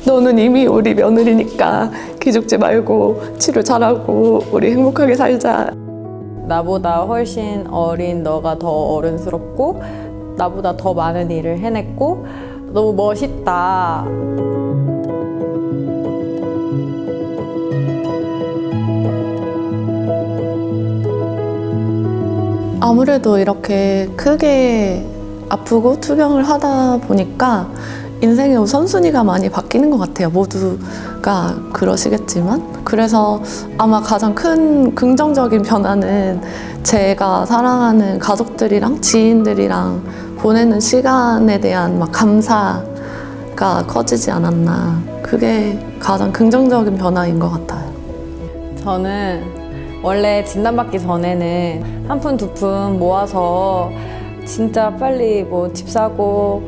너는 이미 우리 며느리니까 기죽지 말고 치료 잘하고 우리 행복하게 살자. 나보다 훨씬 어린 너가 더 어른스럽고 나보다 더 많은 일을 해냈고 너무 멋있다. 아무래도 이렇게 크게 아프고 투병을 하다 보니까 인생의 우선순위가 많이 바뀌는 것 같아요. 모두가 그러시겠지만. 그래서 아마 가장 큰 긍정적인 변화는 제가 사랑하는 가족들이랑 지인들이랑 보내는 시간에 대한 막 감사가 커지지 않았나. 그게 가장 긍정적인 변화인 것 같아요. 저는 원래 진단받기 전에는 한 푼 두 푼 모아서 진짜 빨리 뭐 집 사고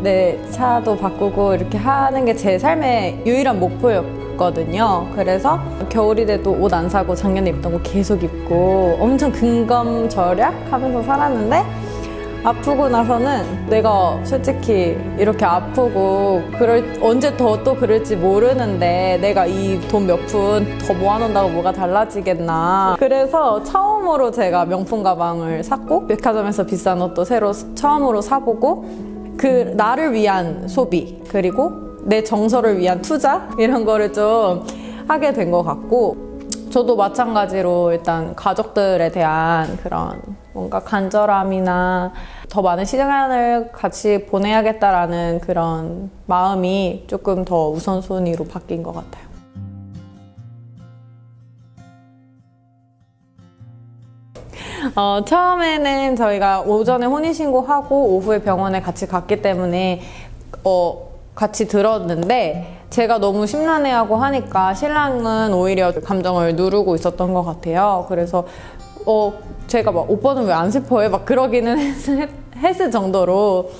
내 차도 바꾸고 이렇게 하는 게 제 삶의 유일한 목표였거든요. 그래서 겨울이 돼도 옷 안 사고 작년에 입던 거 계속 입고 엄청 근검절약하면서 살았는데 아프고 나서는 내가 솔직히 이렇게 아프고 언제 또 그럴지 모르는데 내가 이 돈 몇 푼 더 모아놓는다고 뭐가 달라지겠나. 그래서 처음으로 제가 명품 가방을 샀고 백화점에서 비싼 옷도 새로 처음으로 사보고 그 나를 위한 소비 그리고 내 정서를 위한 투자 이런 거를 좀 하게 된 것 같고 저도 마찬가지로 일단 가족들에 대한 그런 뭔가 간절함이나 더 많은 시간을 같이 보내야겠다라는 그런 마음이 조금 더 우선순위로 바뀐 것 같아요. 처음에는 저희가 오전에 혼인신고하고 오후에 병원에 같이 갔기 때문에 같이 들었는데 제가 너무 심란해하고 하니까 신랑은 오히려 감정을 누르고 있었던 것 같아요. 그래서 제가 막 오빠는 왜 안 슬퍼해? 막 그러기는 했을 정도로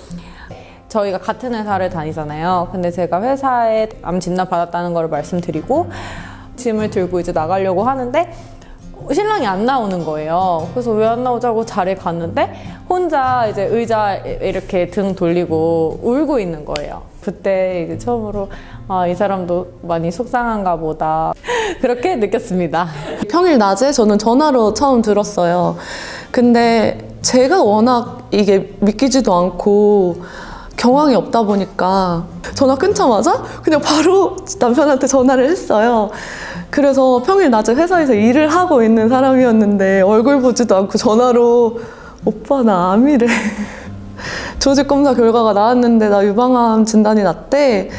저희가 같은 회사를 다니잖아요. 근데 제가 회사에 암 진단 받았다는 걸 말씀드리고 짐을 들고 이제 나가려고 하는데 신랑이 안 나오는 거예요. 그래서 왜 안 나오자고 자리에 갔는데 혼자 이제 의자에 이렇게 등 돌리고 울고 있는 거예요. 그때 이제 처음으로 이 사람도 많이 속상한가 보다 그렇게 느꼈습니다. 평일 낮에 저는 전화로 처음 들었어요. 근데 제가 워낙 이게 믿기지도 않고 경황이 없다 보니까 전화 끊자마자 그냥 바로 남편한테 전화를 했어요. 그래서 평일 낮에 회사에서 일을 하고 있는 사람이었는데 얼굴 보지도 않고 전화로 오빠 나 암이래. 조직 검사 결과가 나왔는데 나 유방암 진단이 났대.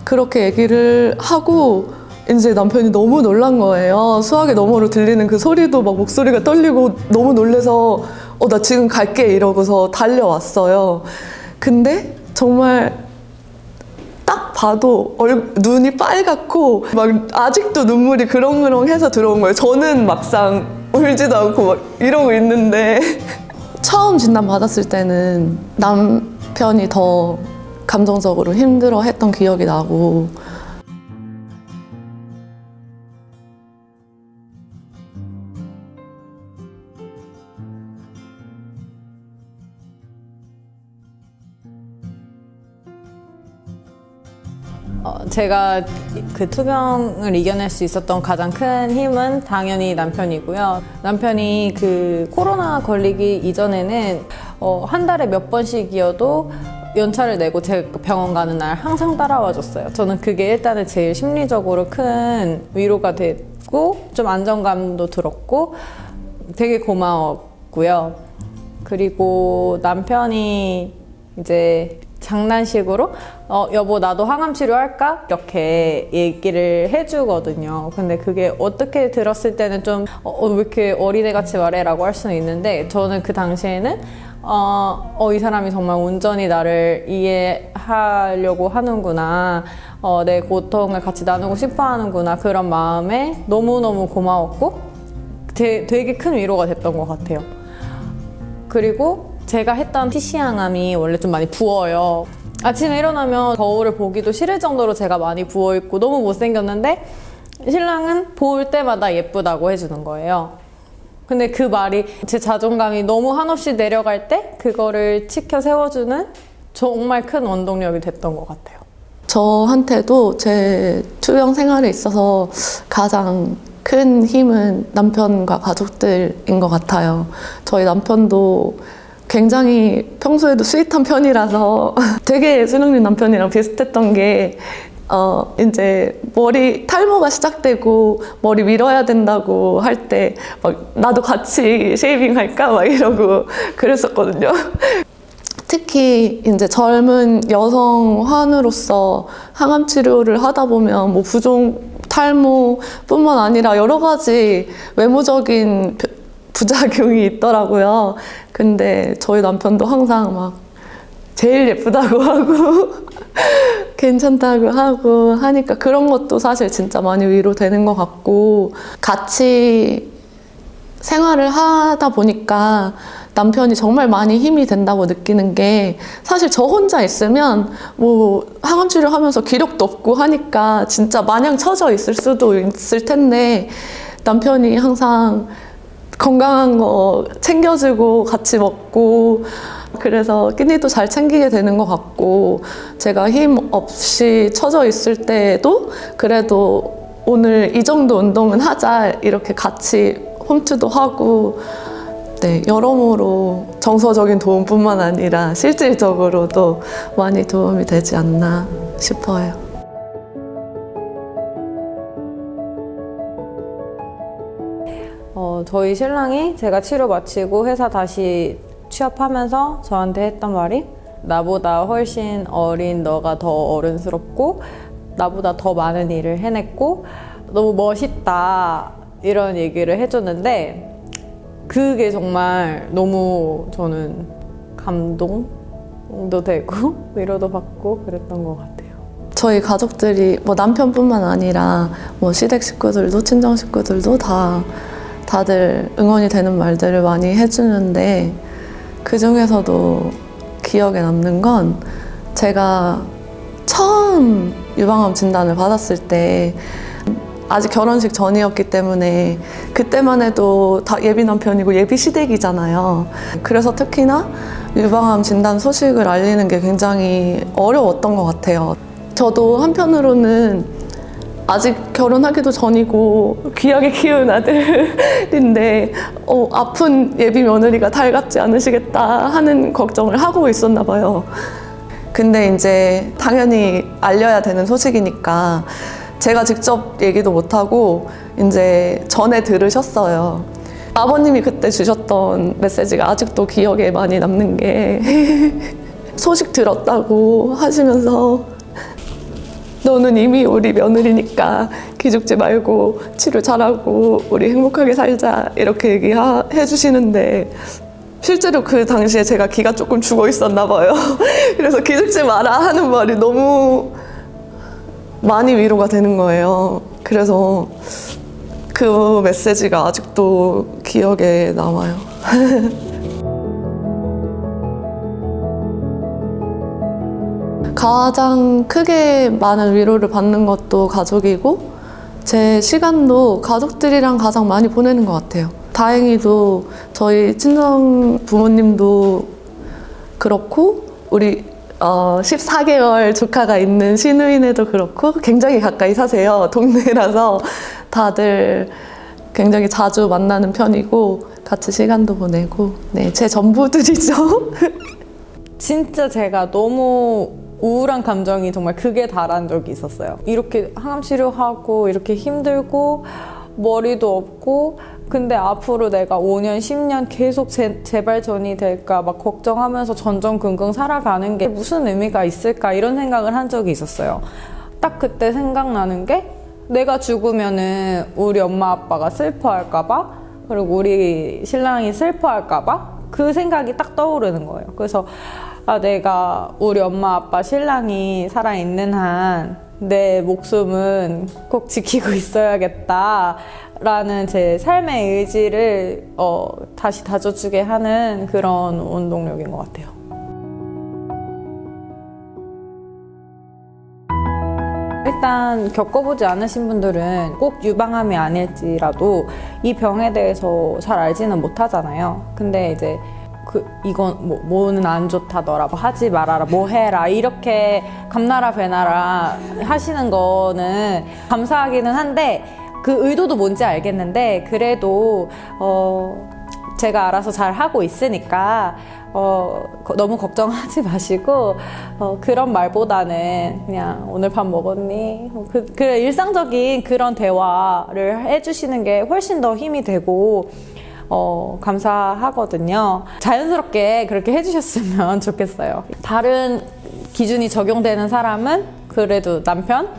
그렇게 얘기를 하고 이제 남편이 너무 놀란 거예요. 수화기 너머로 들리는 그 소리도 막 목소리가 떨리고 너무 놀래서 나 지금 갈게 이러고서 달려왔어요. 근데 정말 딱 봐도 눈이 빨갛고 막 아직도 눈물이 그렁그렁해서 들어온 거예요. 저는 막상 울지도 않고 막 이러고 있는데 처음 진단 받았을 때는 남편이 더 감정적으로 힘들어 했던 기억이 나고 제가 그 투병을 이겨낼 수 있었던 가장 큰 힘은 당연히 남편이고요. 남편이 그 코로나 걸리기 이전에는 한 달에 몇 번씩이어도 연차를 내고 제가 병원 가는 날 항상 따라와 줬어요. 저는 그게 일단은 제일 심리적으로 큰 위로가 됐고 좀 안정감도 들었고 되게 고마웠고요. 그리고 남편이 이제 장난식으로 여보 나도 항암 치료할까? 이렇게 얘기를 해주거든요. 근데 그게 어떻게 들었을 때는 좀 왜 이렇게 어린애같이 말해? 라고 할 수는 있는데 저는 그 당시에는 이 사람이 정말 온전히 나를 이해하려고 하는구나. 내 고통을 같이 나누고 싶어 하는구나. 그런 마음에 너무너무 고마웠고 되게 큰 위로가 됐던 것 같아요. 그리고 제가 했던 TC항암이 원래 좀 많이 부어요. 아침에 일어나면 거울을 보기도 싫을 정도로 제가 많이 부어있고 너무 못생겼는데 신랑은 볼 때마다 예쁘다고 해주는 거예요. 근데 그 말이 제 자존감이 너무 한없이 내려갈 때 그거를 치켜 세워주는 정말 큰 원동력이 됐던 것 같아요. 저한테도 제 투병 생활에 있어서 가장 큰 힘은 남편과 가족들인 것 같아요. 저희 남편도 굉장히 평소에도 스윗한 편이라서 되게 손흥민 남편이랑 비슷했던 게 이제 머리 탈모가 시작되고 머리 밀어야 된다고 할 때 막 나도 같이 쉐이빙 할까 막 이러고 그랬었거든요. 특히 이제 젊은 여성 환우로서 항암 치료를 하다 보면 뭐 부종 탈모뿐만 아니라 여러 가지 외모적인 부작용이 있더라고요. 근데 저희 남편도 항상 막 제일 예쁘다고 하고 괜찮다고 하고 하니까 그런 것도 사실 진짜 많이 위로되는 것 같고, 같이 생활을 하다 보니까 남편이 정말 많이 힘이 된다고 느끼는 게, 사실 저 혼자 있으면 뭐 항암 치료하면서 기력도 없고 하니까 진짜 마냥 처져 있을 수도 있을 텐데, 남편이 항상 건강한 거 챙겨주고 같이 먹고 그래서 끼니도 잘 챙기게 되는 것 같고, 제가 힘 없이 처져 있을 때도 그래도 오늘 이 정도 운동은 하자 이렇게 같이 홈트도 하고, 네, 여러모로 정서적인 도움뿐만 아니라 실질적으로도 많이 도움이 되지 않나 싶어요. 저희 신랑이 제가 치료 마치고 회사 다시 취업하면서 저한테 했던 말이, 나보다 훨씬 어린 너가 더 어른스럽고 나보다 더 많은 일을 해냈고 너무 멋있다, 이런 얘기를 해줬는데, 그게 정말 너무 저는 감동도 되고 위로도 받고 그랬던 것 같아요. 저희 가족들이 뭐 남편뿐만 아니라 뭐 시댁 식구들도 친정 식구들도 다들 응원이 되는 말들을 많이 해주는데, 그 중에서도 기억에 남는 건, 제가 처음 유방암 진단을 받았을 때 아직 결혼식 전이었기 때문에 그때만 해도 다 예비 남편이고 예비 시댁이잖아요. 그래서 특히나 유방암 진단 소식을 알리는 게 굉장히 어려웠던 것 같아요. 저도 한편으로는 아직 결혼하기도 전이고 귀하게 키운 아들인데 아픈 예비 며느리가 달갑지 않으시겠다 하는 걱정을 하고 있었나 봐요. 근데 이제 당연히 알려야 되는 소식이니까 제가 직접 얘기도 못하고 이제 전에 들으셨어요. 아버님이 그때 주셨던 메시지가 아직도 기억에 많이 남는 게 소식 들었다고 하시면서, 너는 이미 우리 며느리니까 기죽지 말고 치료 잘하고 우리 행복하게 살자, 이렇게 얘기해 주시는데, 실제로 그 당시에 제가 기가 조금 죽어 있었나 봐요. 그래서 기죽지 마라 하는 말이 너무 많이 위로가 되는 거예요. 그래서 그 메시지가 아직도 기억에 남아요. 가장 크게 많은 위로를 받는 것도 가족이고, 제 시간도 가족들이랑 가장 많이 보내는 것 같아요. 다행히도 저희 친정 부모님도 그렇고, 우리 14개월 조카가 있는 시누이네도 그렇고 굉장히 가까이 사세요. 동네라서 다들 굉장히 자주 만나는 편이고 같이 시간도 보내고, 네, 제 전부들이죠. 진짜 제가 너무 우울한 감정이 정말 극에 달한 적이 있었어요. 이렇게 항암 치료하고 이렇게 힘들고 머리도 없고, 근데 앞으로 내가 5년, 10년 계속 재발전이 될까 막 걱정하면서 전전긍긍 살아가는 게 무슨 의미가 있을까, 이런 생각을 한 적이 있었어요. 딱 그때 생각나는 게, 내가 죽으면은 우리 엄마 아빠가 슬퍼할까봐, 그리고 우리 신랑이 슬퍼할까봐 그 생각이 딱 떠오르는 거예요. 그래서 내가 우리 엄마 아빠 신랑이 살아있는 한 내 목숨은 꼭 지키고 있어야겠다 라는 제 삶의 의지를 다시 다져주게 하는 그런 원동력인 것 같아요. 일단 겪어보지 않으신 분들은 꼭 유방암이 아닐지라도 이 병에 대해서 잘 알지는 못하잖아요. 근데 이제 이건 뭐는 안 좋다더라, 뭐 하지 말아라, 뭐 해라, 이렇게 감나라 배나라 하시는 거는 감사하기는 한데, 그 의도도 뭔지 알겠는데, 그래도 제가 알아서 잘 하고 있으니까 너무 걱정하지 마시고, 그런 말보다는 그냥 오늘 밥 먹었니? 그 일상적인 그런 대화를 해주시는 게 훨씬 더 힘이 되고 감사하거든요. 자연스럽게 그렇게 해주셨으면 좋겠어요. 다른 기준이 적용되는 사람은 그래도 남편?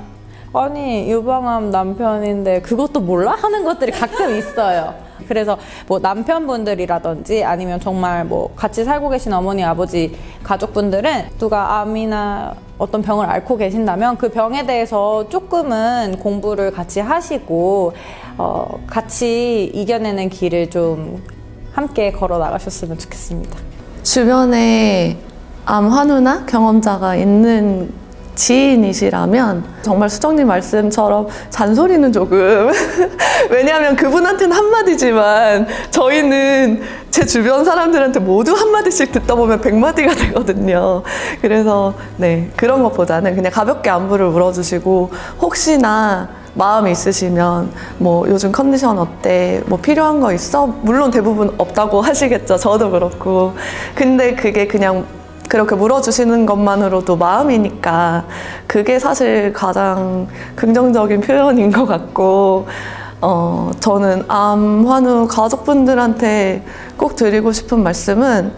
아니, 유방암 남편인데 그것도 몰라? 하는 것들이 가끔 있어요. 그래서 뭐 남편분들이라든지 아니면 정말 뭐 같이 살고 계신 어머니, 아버지, 가족분들은 누가 암이나 어떤 병을 앓고 계신다면 그 병에 대해서 조금은 공부를 같이 하시고 같이 이겨내는 길을 좀 함께 걸어 나가셨으면 좋겠습니다. 주변에 암 환우나 경험자가 있는 지인이시라면 정말 수정님 말씀처럼 잔소리는 조금 왜냐하면 그분한테는 한마디지만 저희는 제 주변 사람들한테 모두 한마디씩 듣다 보면 100마디가 되거든요. 그래서 네, 그런 것보다는 그냥 가볍게 안부를 물어주시고, 혹시나 마음이 있으시면 뭐 요즘 컨디션 어때? 뭐 필요한 거 있어? 물론 대부분 없다고 하시겠죠. 저도 그렇고. 근데 그게 그냥 그렇게 물어주시는 것만으로도 마음이니까 그게 사실 가장 긍정적인 표현인 것 같고, 저는 암 환우 가족분들한테 꼭 드리고 싶은 말씀은,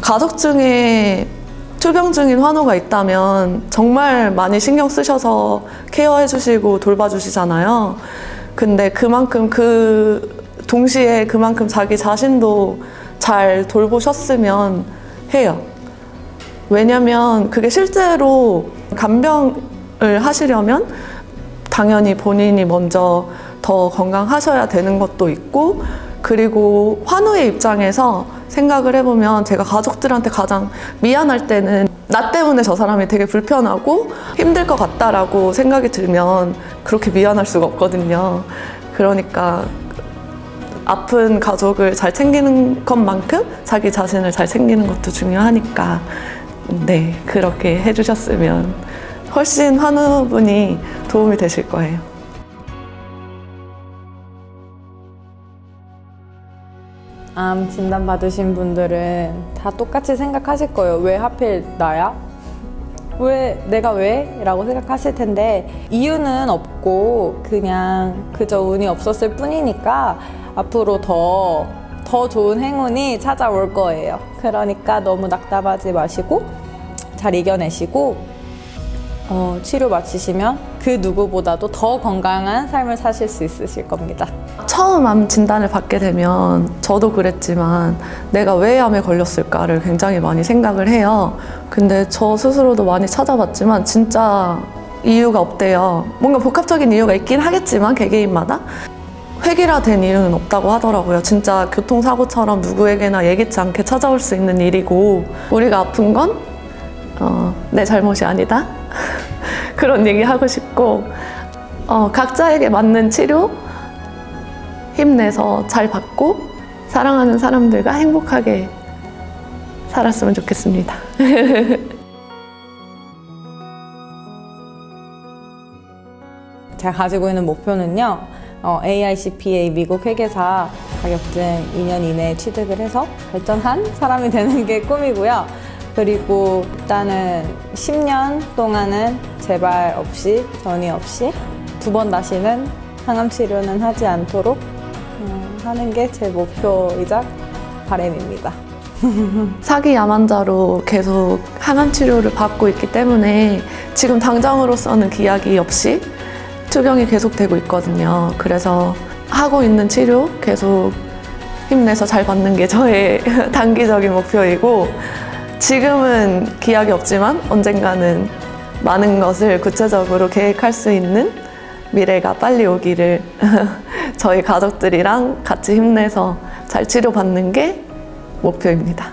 가족 중에 투병 중인 환우가 있다면 정말 많이 신경 쓰셔서 케어해 주시고 돌봐주시잖아요. 근데 그만큼 동시에 그만큼 자기 자신도 잘 돌보셨으면 해요. 왜냐면 그게 실제로 간병을 하시려면 당연히 본인이 먼저 더 건강하셔야 되는 것도 있고, 그리고 환우의 입장에서 생각을 해보면 제가 가족들한테 가장 미안할 때는 나 때문에 저 사람이 되게 불편하고 힘들 것 같다라고 생각이 들면 그렇게 미안할 수가 없거든요. 그러니까 아픈 가족을 잘 챙기는 것만큼 자기 자신을 잘 챙기는 것도 중요하니까, 네, 그렇게 해주셨으면 훨씬 환우분이 도움이 되실 거예요. 암 진단 받으신 분들은 다 똑같이 생각하실 거예요. 왜 하필 나야? 내가 왜? 라고 생각하실 텐데, 이유는 없고 그냥 그저 운이 없었을 뿐이니까 앞으로 더 좋은 행운이 찾아올 거예요. 그러니까 너무 낙담하지 마시고 잘 이겨내시고 치료 마치시면 그 누구보다도 더 건강한 삶을 사실 수 있으실 겁니다. 처음 암 진단을 받게 되면 저도 그랬지만 내가 왜 암에 걸렸을까를 굉장히 많이 생각을 해요. 근데 저 스스로도 많이 찾아봤지만 진짜 이유가 없대요. 뭔가 복합적인 이유가 있긴 하겠지만 개개인마다 획일화된 이유는 없다고 하더라고요. 진짜 교통사고처럼 누구에게나 예기치 않게 찾아올 수 있는 일이고, 우리가 아픈 건 내 잘못이 아니다. 그런 얘기 하고 싶고, 각자에게 맞는 치료 힘내서 잘 받고 사랑하는 사람들과 행복하게 살았으면 좋겠습니다. 제가 가지고 있는 목표는요, AICPA 미국 회계사 자격증 2년 이내에 취득을 해서 발전한 사람이 되는 게 꿈이고요. 그리고 일단은 10년 동안은 재발 없이, 전이 없이 2번 다시는 항암 치료는 하지 않도록 하는 게 제 목표이자 바람입니다. 사기 암 환자로 계속 항암 치료를 받고 있기 때문에 지금 당장으로서는 기약이 없이 투병이 계속되고 있거든요. 그래서 하고 있는 치료 계속 힘내서 잘 받는 게 저의 단기적인 목표이고, 지금은 기약이 없지만 언젠가는 많은 것을 구체적으로 계획할 수 있는 미래가 빨리 오기를 저희 가족들이랑 같이 힘내서 잘 치료받는 게 목표입니다.